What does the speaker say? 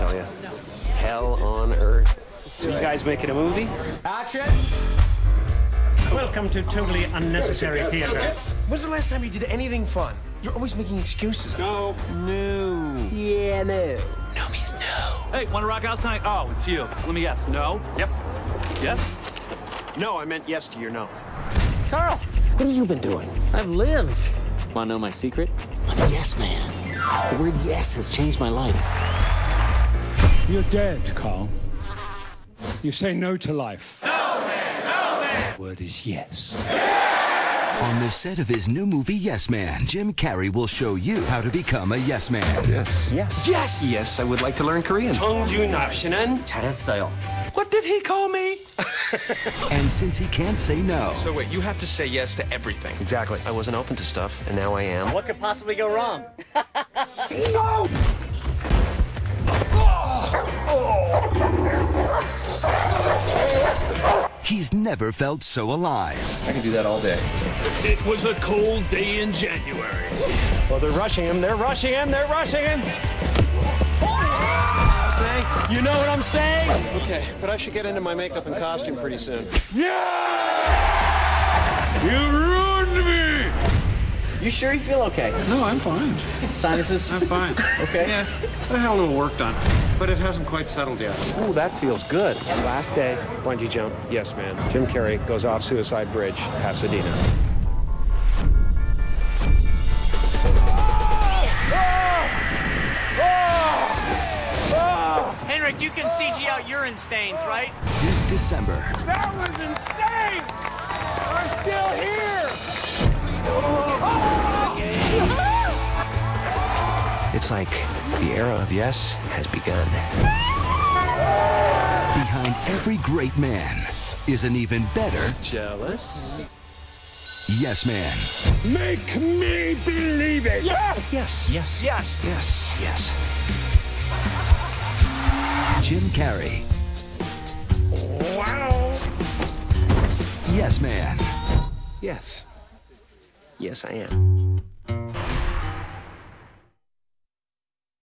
tell you. Hell on earth. So you guys making a movie? Action! Welcome to totally unnecessary theater. When's the last time you did anything fun? You're always making excuses. No. Yeah, no. No means no. Hey, want to rock out tonight? Oh, it's you. Let me guess. No? Yep. Yes? No, I meant yes to your no. Carroll! What have you been doing? I've lived. Want to know my secret? I'm a yes man. The word yes has changed my life. You're dead, Carl. You say no to life. No, man! No, man! The word is yes. On the set of his new movie, Yes Man, Jim Carrey will show you how to become a yes man. Yes. Yes. Yes! Yes, I would like to learn Korean. 잘했어요. What did he call me? And since he can't say no, So wait, you have to say yes to everything. Exactly. I wasn't open to stuff, and now I am. What could possibly go wrong? No! he's never felt so alive. I can do that all day. It was a cold day in January. Well, they're rushing him. They're rushing him. They're rushing him. You know what I'm saying? Okay, but I should get into my makeup and costume pretty soon. You ruined me! You sure you feel okay? No, I'm fine. Sinuses? I'm fine. Okay. Yeah, I had a little work done, but it hasn't quite settled yet. Ooh, that feels good. Last day, bungee jump. Yes, man. Jim Carrey goes off Suicide Bridge, Pasadena. Henrik, you can CG out urine stains, right? This December, That was insane! I'm still here! It's like the era of yes has begun. behind every great man is an even better Jealous? yes man. Make me believe it! Yes, yes, yes, yes, yes, yes. Jim Carrey. Wow! Yes man. Yes. Yes, I am.